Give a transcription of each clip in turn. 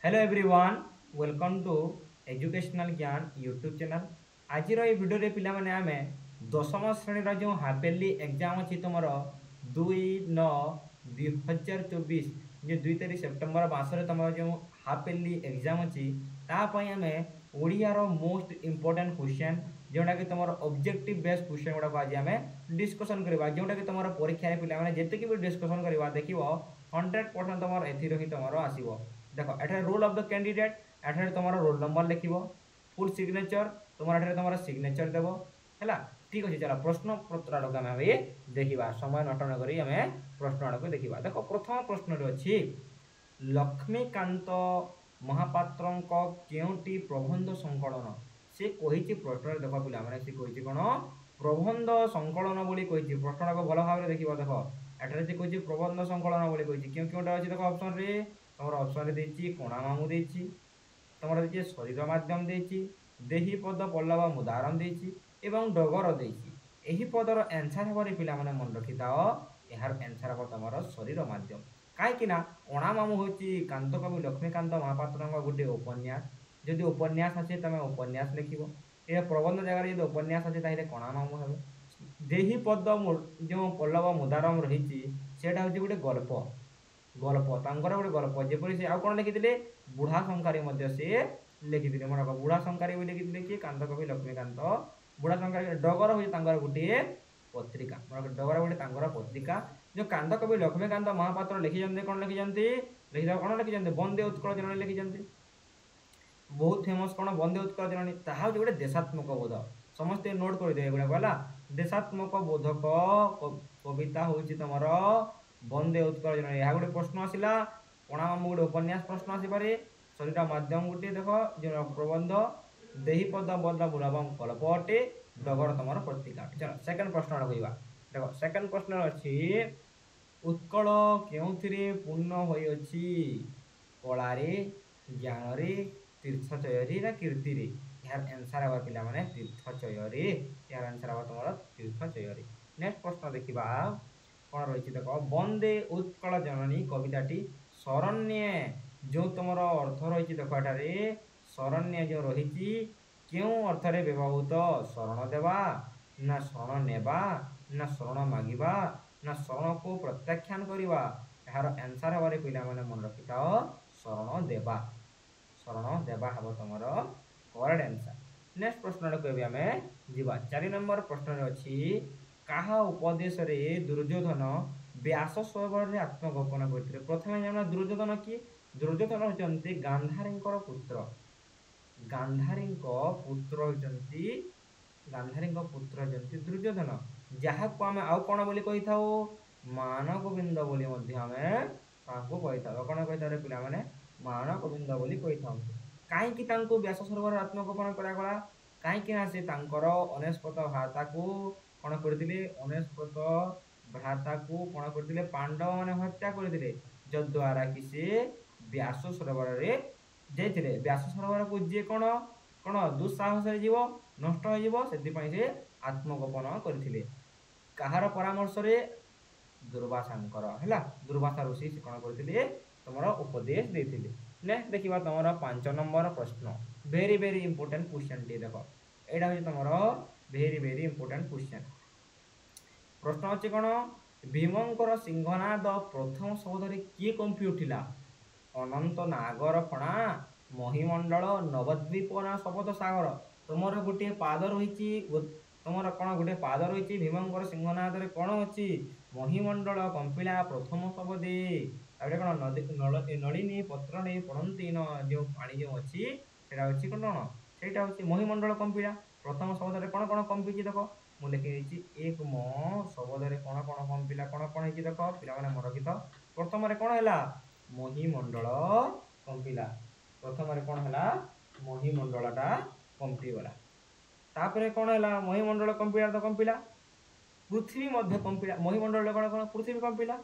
Hello everyone welcome to educational Gyan YouTube channel. आज video रे पिला माने आमे दशम श्रेणी जो हाफेरली एग्जाम अच्छी तुम 2/9/2024 जो 2 सेप्टेम्बर मसरे तुम जो हाफेरली एग्जाम अच्छी आम ओडियार मोस्ट इंपोर्टेंट क्वेश्चन जोटा कि तुम ऑब्जेक्टिव बेस्ड क्वेश्चन गुड़ाक आज आम डिस्कसन करवा जोटा कि तुम परीक्षा पिला जी भी डिस्कसन करवा देख 100% तुम एथि तुम आसो। देखो एठारे रोल ऑफ द कैंडिडेट एठारे तुम रोल नंबर लिख फुल सिग्नेचर तुम सिग्नेचर देव है। ठीक अच्छे चलो प्रश्न पत्र आड़क आम देखा समय नट नक प्रश्न आड़क देखा। देख प्रथम प्रश्न अच्छी लक्ष्मीकांत महापात्र केउटी प्रबंध संकलन से कही प्रश्न देख पे सी कही कौन प्रबंध संकलन बोली कही प्रश्न को भल भाव देखा। देख एठारे से कही प्रबंध संकलन बोली कही क्यों क्योंटा अच्छी देख ऑप्शन रे तुम ऑप्शन देती कोणा मामू देती तुम देखिए शरीर मध्यम देती देही पद पल्लव मुदाहरण देती एवं डगर देती यही पदर एनसर हे पिला माने मन रखी था यार एनसर हम तुम शरीर मध्यम कहीं कोणा मामू हूँ कांत कवि लक्ष्मीकांत महापात्र गोटे उपन्यास जदि उपन्यास अच्छे तुम उपन्यास लिख ये प्रबंध जगह जो उपन्यास अच्छे ताहले कोणा मामू हे। देही पद जो पल्लव मुदाहरण रही सेटा हूँ गोटे गल्प गल्प तांकर गोटे गल्प जेपरी से आउ कौन लिखिते बुढ़ा शंखारी से लिखिते मन बुढ़ा शंखारी लिखिते किए कांत कवि लक्ष्मीकांत बुढ़ा शंखारी डगर हूँ गोटे पत्रिका मन डगर गोटे पत्रिका जो कांत कवि लक्ष्मीकांत महापात्र लिखिं कौन लिखिं लिखा कौन लिखिं बंदे उत्कल जननी लिखिं बहुत फेमस कौन बंदे उत्कल जननी ताहा गोटे देशात्मक बोध समस्ते नोट करदे गुड़ा कहला देशात्मक बोधक कविता हूँ तुम बंदे उत्कल जननी यह गोटे प्रश्न आसला कोणा मामू गोटे उपन्यास प्रश्न आसपे शरीर माध्यम गोटे देख जो प्रबंध देही पद बदला बुलाबम कल्प अटे डगर तुम पत्रिका। चलो सेकेंड प्रश्न कहवा देख सेकेंड प्रश्न अच्छी उत्कल क्यों पूर्ण होती कलारे ज्ञान तीर्थचय ना कीर्ति यार आंसर हे पिला माने तीर्थचय यार आंसर हे तुम तीर्थचय। नेक्स्ट प्रश्न देखा कौन रही देख बंदे उत्कल जननी कविताटी शरण्य जो तुम अर्थ रही देख एठारे शरण्य जो रही क्यों अर्थ रे व्यवहृत शरण देवा ना शरण नेबा ना शरण मागिबा ना शरण को प्रत्याख्यान करवा यार आंसर हे पिला माने मन रखी था शरण देवा हम तुम करेक्ट आंसर। नेक्स्ट प्रश्न कहबी आम जीवा 4 नंबर प्रश्न अच्छी कहा उपदेश रे दुर्योधन व्यास स्वभाव आत्मगोपन करते प्रथम जाना दुर्योधन किए दुर्योधन होती गांधारी पुत्र गांधारी पुत्र होती गांधारी पुत्र होती दुर्योधन जहाँ को आम आउ कौन बोली कही था मान गोविंद बोली कही था कौन कही था पिला माने मान गोविंद बोली कही था कहीं व्यास सरोवर आत्मगोपन करागला कहीं से अनेस्पत भ्राता को कौन करते अनेस्पत भ्राता को कौन करते पांडव मैंने हत्या करते जद्वारा कि से व्यास सरोवर जाते व्यास सरोवर को जी कौन कौन दुस्साहस जीव नष्ट हो आत्मगोपन करते कहार परामर्श रे दुर्वासांकर है दुर्वासा ऋषि से कौन करते तुम उपदेश देते। नेक्स्ट देखा तुम 5 नंबर प्रश्न very very important question T देख यहाँ हूँ तुम वेरी वेरी इंपोर्टेंट क्वेश्चन प्रश्न अच्छे कौन भीमंकर सिंहनाद प्रथम शब्द किए कंपी उठिला अनंत नागर फणा महीमंडल नवद्वीप ना शपथ सागर तुम गोटे पाद रही तुम कौन गोटे पाद रही भीमंकर सिंहनाद कौन अच्छी महीमंडल कंपिला प्रथम शब्दे तापर कौन नलिनी पत्र नहीं पड़ती जो पानी जो अच्छी से कौन से महीमंडल कंपिला प्रथम शब्द कौन कौन कंपी देख मुझे लिखी एक म शब्द कौन कौन कंपिला कौन कौन है देख पे मन रखी था प्रथम कौन है महीमंडल कंपिला प्रथम कौन है महीमंडलटा कंपीगला तापर कौन है महीमंडल कंपिला तो कंपिला पृथ्वी मध्य कंपिला महीमंडल कौन कौन पृथ्वी कंपिला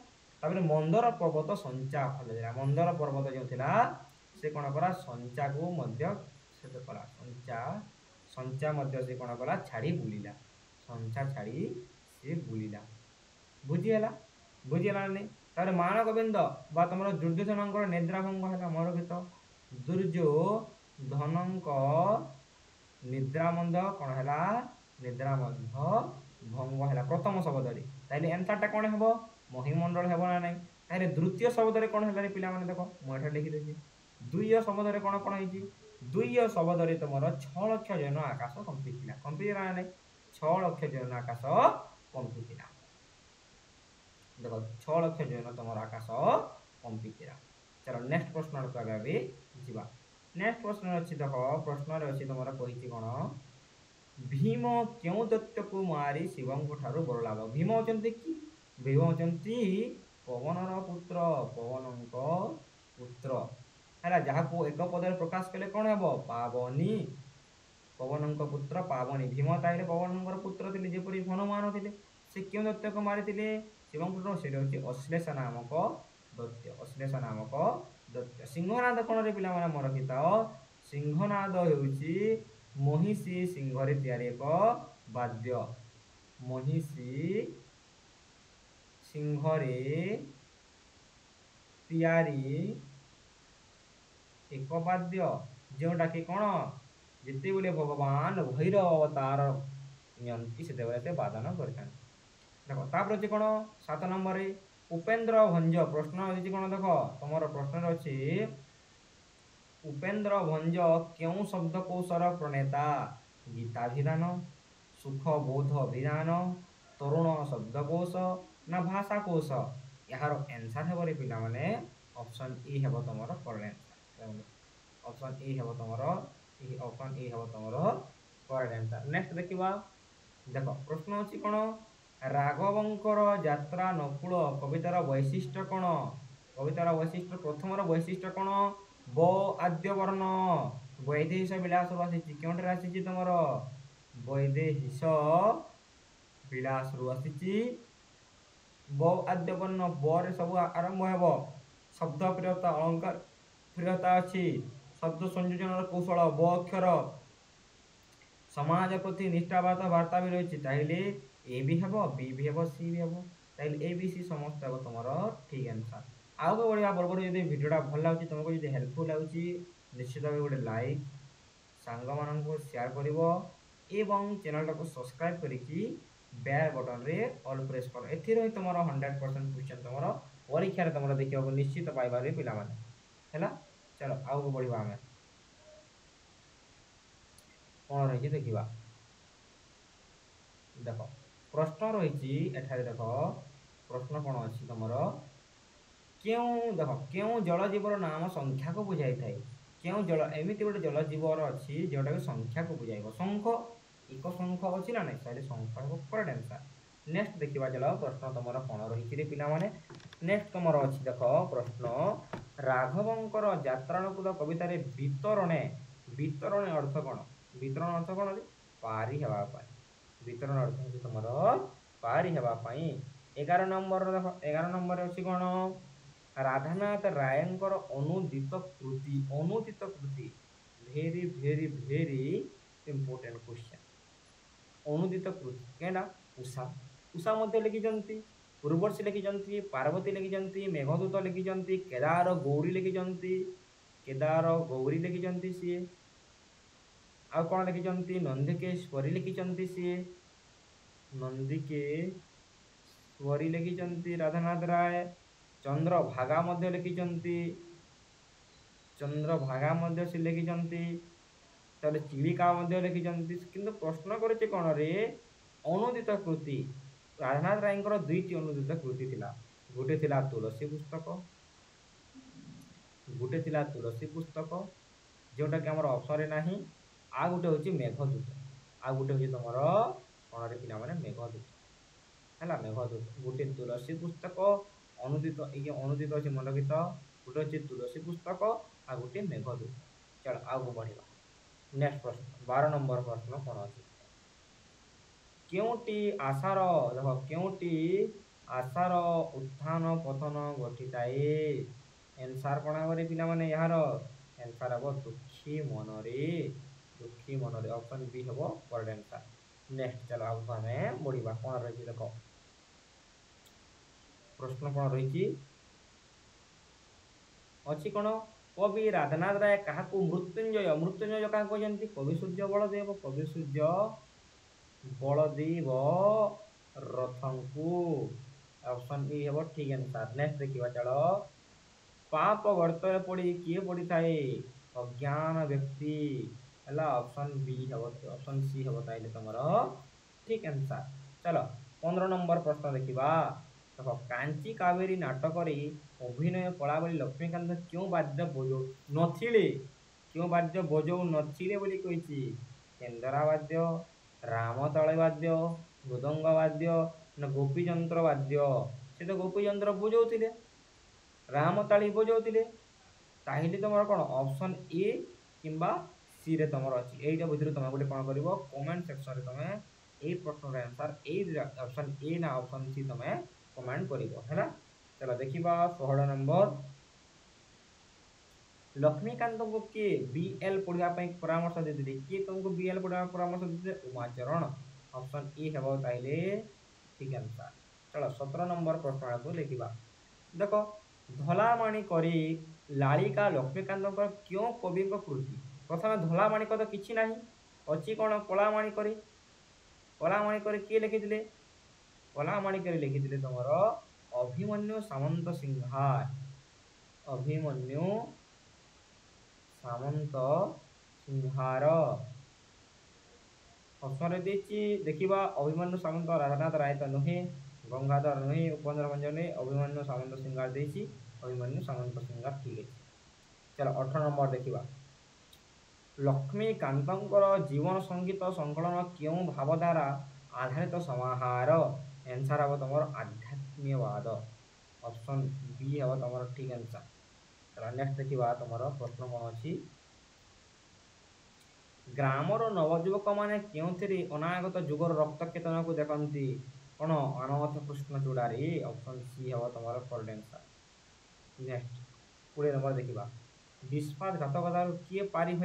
तापर मंदर पर्वत संचा फल मंदर पर्वत जो थिला से कौन कला संचा को मध्य से कला संचा मध्य से कौन कला छाड़ी बुलिला संचा छाड़ी से बुलिला बुझीगला बुझीगला नहीं तापर मान गोविंद बा तुम दुर्योधन निद्राभंग है मन रखित ଦୁର୍ଯ୍ୟୋଧନଙ୍କ ନିଦ୍ରା ମଧ୍ୟ କ'ଣ ହେଲା? ନିଦ୍ରା ମଧ୍ୟ ଭଙ୍ଗ ହେଲା ପ୍ରଥମ ଶବ୍ଦରେ। ତାହେଲେ ଆନ୍ସରଟା କ'ଣ ହେବ? ମହିମଣ୍ଡଳ ହେବ ନା ନାହିଁ? ତାହେଲେ ଦ୍ୱିତୀୟ ଶବ୍ଦରେ କ'ଣ ହେଲାନି ପିଲାମାନେ ଦେଖ, ମୁଁ ଏଠାରେ ଲେଖିଦେଇଛି। ଦ୍ୱିତୀୟ ଶବ୍ଦରେ କ'ଣ କ'ଣ ହେଇଛି? ଦ୍ୱିତୀୟ ଶବ୍ଦରେ ତୁମର 6 ଲକ୍ଷ ଜନ ଆକାଶ କମ୍ପିଥିଲା। କମ୍ପିଥିଲା ନା ନାହିଁ? 6 ଲକ୍ଷ ଜନ ଆକାଶ କମ୍ପିଥିଲା। ଦେଖ 6 ଲକ୍ଷ ଜନ ତୁମର ଆକାଶ କମ୍ପିଥିଲା। ଚାଲ ନେକ୍ସଟ ପ୍ରଶ୍ନ ଆଡ଼କୁ ଯିବା। ନେକ୍ସଟ ପ୍ରଶ୍ନ ଅଛି ଦେଖ, ପ୍ରଶ୍ନରେ ଅଛି ତୁମର କହିଛି କ'ଣ? ଭୀମ କେଉଁ ଦୈତ୍ୟକୁ ମାରି ଶିବଙ୍କ ଠାରୁ ବର ଲାଭ? ଭୀମ ହେଉଛନ୍ତି କି? ଭୀମ ହେଉଛନ୍ତି ପବନର ପୁତ୍ର, ପବନଙ୍କ ପୁତ୍ର ହେଲା, ଯାହାକୁ ଏକ ପଦରେ ପ୍ରକାଶ କଲେ କ'ଣ ହେବ? ପାବନୀ। ପବନଙ୍କ ପୁତ୍ର ପାବନୀ। ଭୀମ ତାହେଲେ ପବନଙ୍କର ପୁତ୍ର ଥିଲେ, ଯେପରି ହନୁମାନ ଥିଲେ। ସେ କେଉଁ ଦୈତ୍ୟକୁ ମାରିଥିଲେ ଶିବଙ୍କ ଠାରୁ? ସେଇଟା ହେଉଛି ଅଶ୍ଲେଷ ନାମକ ଦୈତ୍ୟ। ଅଶ୍ଲେଷ ନାମକ ଦୈତ୍ୟ। ସିଂହନାଦ କୋଣରେ ପିଲାମାନେ ମନେ ରଖିଥାଅ। ସିଂହନାଦ ହେଉଛି ମହିଷୀ ସିଂହରେ ତିଆରି ଏକ ବାଦ୍ୟ। ମହିଷୀ ସିଂହରେ ତିଆରି ଏକ ବାଦ୍ୟ, ଯେଉଁଟାକି କ'ଣ? ଯେତେବେଳେ ଭଗବାନ ଭୈରବ ଅବତାର ନିଅନ୍ତି ସେତେବେଳେ ସେ ବାଦନ କରିଥାନ୍ତି। ଦେଖ ତାପରେ ଅଛି କ'ଣ? 7 ନମ୍ବରରେ ଉପେନ୍ଦ୍ର ଭଞ୍ଜ। ପ୍ରଶ୍ନ ଅଛି କ'ଣ? ଦେଖ ତମର ପ୍ରଶ୍ନରେ ଅଛି ଉପେନ୍ଦ୍ର ଭଞ୍ଜ କେଉଁ ଶବ୍ଦକୋଷର ପ୍ରଣେତା? ଗୀତାଭିଧାନ, ସୁଖବୋଧ ଅଭିଧାନ, ତରୁଣ ଶବ୍ଦକୋଷ ନା ଭାଷାକୋଷ? ଏହାର ଆନ୍ସର ହେବ ପିଲାମାନେ ଅପସନ୍ ଇ ହେବ ତମର କରେକ୍ଟ ଆନ୍ସର। ଅପସନ୍ ଇ ହେବ ତମର କରେକ୍ଟ ଆନ୍ସର। ନେକ୍ସଟ ଦେଖିବା। ଦେଖ ପ୍ରଶ୍ନ ଅଛି କ'ଣ? ରାଘବଙ୍କର ଯାତ୍ରା ନକୁଳ କବିତାର ବୈଶିଷ୍ଟ୍ୟ କ'ଣ? କବିତାର ବୈଶିଷ୍ଟ୍ୟ, ପ୍ରଥମର ବୈଶିଷ୍ଟ୍ୟ କ'ଣ? ବ ଆଦ୍ୟ ବର୍ଣ୍ଣ। ବୈଦେହୀଶ ବିଳାସରୁ ଆସିଛି। କେଉଁଠାରେ ଆସିଛି ତମର? ବୈଦେହୀଶ ବିଳାସରୁ ଆସିଛି। ବ ଆଦ୍ୟ ବର୍ଣ୍ଣ, ବରେ ସବୁ ଆରମ୍ଭ ହେବ। ଶବ୍ଦ ପ୍ରିୟତା, ଅଳଙ୍କାର ପ୍ରିୟତା ଅଛି। ଶବ୍ଦ ସଂଯୋଜନର କୌଶଳ, ବ ଅକ୍ଷର। ସମାଜ ପ୍ରତି ନିଷ୍ଠାବାଦ ବାର୍ତ୍ତା ବି ରହିଛି। ତାହେଲେ ଏ ବି ହେବ, ବି ବି ହେବ, ସି ବି ହେବ। ତାହେଲେ ଏ ବି ସି ସମସ୍ତ ହେବ ତମର ଠିକ୍ ଆନ୍ସର। ଆଗକୁ ବଢ଼ିବା ପୂର୍ବରୁ ଯଦି ଭିଡ଼ିଓଟା ଭଲ ଲାଗୁଛି, ତୁମକୁ ଯଦି ହେଲ୍ପଫୁଲ୍ ଲାଗୁଛି, ନିଶ୍ଚିତ ଭାବେ ଗୋଟେ ଲାଇକ୍, ସାଙ୍ଗମାନଙ୍କୁ ସେୟାର କରିବ ଏବଂ ଚ୍ୟାନେଲଟାକୁ ସବସ୍କ୍ରାଇବ୍ କରିକି ବେଲ୍ ବଟନରେ ଅଲ୍ ପ୍ରେସ୍ କର। ଏଥିରେ ହିଁ ତୁମର 100% କ୍ୱେଶ୍ଚନ୍ ତୁମର ପରୀକ୍ଷାରେ ତୁମର ଦେଖିବାକୁ ନିଶ୍ଚିତ ପାଇପାରିବେ ପିଲାମାନେ। ହେଲା, ଚାଲ ଆଗକୁ ବଢ଼ିବା। ଆମେ କ'ଣ ରହିଛି ଦେଖିବା। ଦେଖ ପ୍ରଶ୍ନ ରହିଛି ଏଠାରେ। ଦେଖ ପ୍ରଶ୍ନ କ'ଣ ଅଛି ତମର? କେଉଁ ଜଳଜୀବର ନାମ ସଂଖ୍ୟାକୁ ବୁଝାଇଥାଏ? କେଉଁ ଜଳ, ଏମିତି ଗୋଟେ ଜଳଜୀବର ଅଛି ଯେଉଁଟାକି ସଂଖ୍ୟାକୁ ବୁଝାଇବ। ଶଙ୍ଖ, ଏକ ଶଙ୍ଖ ଅଛି ନା ନାହିଁ? ତାହେଲେ ଶଙ୍ଖ ହେବ କରେକ୍ଟ ଆନ୍ସର। ନେକ୍ସଟ ଦେଖିବା। ଚାଲ ପ୍ରଶ୍ନ ତମର କ'ଣ ରହିଛି ରେ ପିଲାମାନେ? ନେକ୍ସଟ ତମର ଅଛି ଦେଖ ପ୍ରଶ୍ନ, ରାଘବଙ୍କର ଯାତ୍ରାନକୁଳ କବିତାରେ ବିତରଣେ, ବିତରଣେ ଅର୍ଥ କ'ଣ? ବିତରଣ ଅର୍ଥ କ'ଣ? ପାରି ହେବା ପାଇଁ। ବିତରଣ ଅର୍ଥ ହେଉଛି ତମର ପାରି ହେବା ପାଇଁ। 11 ନମ୍ବର ଦେଖ, 11 ନମ୍ବରରେ ଅଛି କ'ଣ? ରାଧାନାଥ ରାୟଙ୍କର ଅନୁଦିତ କୃତି। ଅନୁଦିତ କୃତି, very very very important question. ଅନୁଦିତ କୃତି କେଁଟା? ଉଷା। ଉଷା ମଧ୍ୟ ଲେଖିଛନ୍ତି, ପୂର୍ବର୍ଷୀ ଲେଖିଛନ୍ତି, ପାର୍ବତୀ ଲେଖିଛନ୍ତି, ମେଘଦୂତ ଲେଖିଛନ୍ତି, କେଦାର ଗୌରୀ ଲେଖିଛନ୍ତି। କେଦାର ଗୌରୀ ଲେଖିଛନ୍ତି ସିଏ। ଆଉ କ'ଣ ଲେଖିଛନ୍ତି? ନନ୍ଦିକେଶ୍ୱରୀ ଲେଖିଛନ୍ତି ସିଏ। ନନ୍ଦିକେଶ୍ୱରୀ ଲେଖିଛନ୍ତି ରାଧାନାଥ ରାୟ। ଚନ୍ଦ୍ରଭାଗା ମଧ୍ୟ ଲେଖିଛନ୍ତି। ଚନ୍ଦ୍ରଭାଗା ମଧ୍ୟ ସେ ଲେଖିଛନ୍ତି। ତାହେଲେ ଚିଲିକା ମଧ୍ୟ ଲେଖିଛନ୍ତି। କିନ୍ତୁ ପ୍ରଶ୍ନ କରୁଛି କ'ଣ ରେ? ଅନୁଦିତ କୃତି। ରାଧାନାଥ ରାୟଙ୍କର 2ଟି ଅନୁଦିତ କୃତି ଥିଲା। ଗୋଟେ ଥିଲା ତୁଳସୀ ପୁସ୍ତକ, ଗୋଟେ ଥିଲା ତୁଳସୀ ପୁସ୍ତକ, ଯେଉଁଟାକି ଆମର ଅପସନରେ ନାହିଁ। ଆଉ ଗୋଟେ ହେଉଛି ମେଘଦୂତ। ଆଉ ଗୋଟେ ହେଉଛି ତମର କ'ଣ ରେ ପିଲାମାନେ? ମେଘଦୂତ। ହେଲା, ମେଘଦୂତ। ଗୋଟେ ତୁଳସୀ ପୁସ୍ତକ ଅନୁଦିତ, ଏଇ ଅନୁଦିତ ଅଛି ମନେ ରଖିଥାଅ। ଗୋଟେ ଅଛି ତୁଳସୀ ପୁସ୍ତକ, ଆଉ ଗୋଟେ ମେଘଦୂତ। ଚାଲ ଆଗକୁ ବଢ଼ିବା। ନେକ୍ସଟ ପ୍ରଶ୍ନ 12 ନମ୍ବର ପ୍ରଶ୍ନ କ'ଣ ଅଛି? କେଉଁଟି ଆଶାର, ଦେଖ କେଉଁଟି ଆଶାର ଉତ୍ଥାନ ପତନ ଘଟିଥାଏ? ଆନ୍ସର କ'ଣ ହେବ ପିଲାମାନେ? ଏହାର ଆନ୍ସର ହେବ ଦୁଃଖୀ ମନରେ। ଦୁଃଖୀ ମନରେ, ଅପସନ୍ ବି ହେବ କରେକ୍ଟ ଆନ୍ସର। ନେକ୍ସଟ ଚାଲ ଆଗକୁ ଆମେ ବଢ଼ିବା। କ'ଣ ରହିଛି ଦେଖ ପ୍ରଶ୍ନ କ'ଣ ରହିଛି? ଅଛି କ'ଣ? कवि राधानाथ राय क्या मृत्युंजय मृत्युंजय क्या कहते कवि सूर्य बलदेव कवि सूर्य बलदेव रथंकु ऑप्शन ए हे ठीक आंसर नेक्स्ट देखिए चलो पाप गर्त पड़ी किए पड़ी थाए अज्ञान व्यक्ति है ऑप्शन बी हे ऑप्शन सी हे ताइले तुम ठीक आंसर चलो 15 नंबर प्रश्न देखा देखो कांची कावेरी नाटक अभिनय कला बोली लक्ष्मीकांत क्यों वाद्य बजौ नथिले क्यों वाद्य बजौ नथिले बोली कहिछि केंदरा वाद्य रामताल वाद्य मृदंग वाद्य ना गोपीयंत्र वाद्य से तो गोपीयंत्र बजाउथिले रामताली बजाउथिले ताहिले तुम कौन ऑप्शन ए किंबा सी रे तुम अच्छी यहीटा भितर तुम गोटे कौन कर कमेंट सेक्शन रे तुम ए प्रश्न आंसर ए ऑप्शन ए ना ऑप्शन सी तुम कमेंट कर चलो देखा 16 नंबर लक्ष्मीकांत को किए बीएल पढ़ाई परामर्श देते किए तुमको बीएल पढ़ा परामर्श देते उमाचरण ऑप्शन ए हे ताइले ठीक आंसर चलो 17 नंबर प्रश्न को देखा देखो धलामाणी करी लालिका लक्ष्मीकांत क्यों कवि कृति प्रथम धलामाणिक तो किसी ना अच्छी कौन कलामाणी करी किए लिखी कलामाणी लिखी तुम अभिमन्यु सामंत सिंहार अभिमन्यु सामंत सिंहार ऑप्शन देखा अभिमन्यु सामंत राधानाथ राय तो नुहे गंगाधर नुहे उपेन्द्र भंजन नुहे अभिमन्यु सामंत सिंगार देसी अभिमन्यु सामंत सिंगार ठीक है चलो 18 नंबर देखा लक्ष्मीकांत जीवन संगीत संकलन क्यों भावधारा आधारित समाहार आंसर हम तुम आध्यात्म्यवाद ऑप्शन बी हम तुम ठीक आंसर चलो नेक्स्ट देखा तुम प्रश्न कौन अच्छी ग्रामर नवजुवक मैंने क्यों अनागत जुगर रक्त केतन को देखती कौन अनवथ कृष्ण चूड़ारी ऑप्शन सी हम तुम करेक्ट आंसर नेक्स्ट 20 नंबर देखा विस्मात घातकता किए पारी हो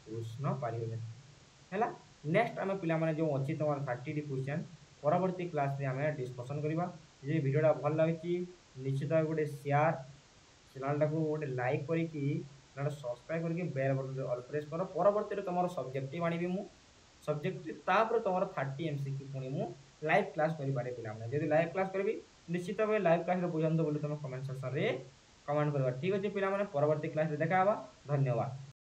कृष्ण पारी हो नेक्स्ट आम पे जो अच्छी तुम 30 क्वेश्चन परवर्ती क्लास आम डिस्कसन करवा ये वीडियोटा भल लगी निश्चित भाव गोटे शेयर चैनल टाक गोटे लाइक करके सब्सक्राइब करके बेल बटन ऑल प्रेस कर परवर्ती तुम सब्जेक्टिव आनी मु सब्जेक्टिव तापर तुम 30 एमसीक्यू पुणी मु लाइव क्लास करें पे जब लाइव क्लास करी निश्चित भाव लाइव क्लास बुझातु बोली तुम कमेंट सेक्शन में कमेंट करवा ठीक अच्छे पे परवर्ती क्लास देखा धन्यवाद।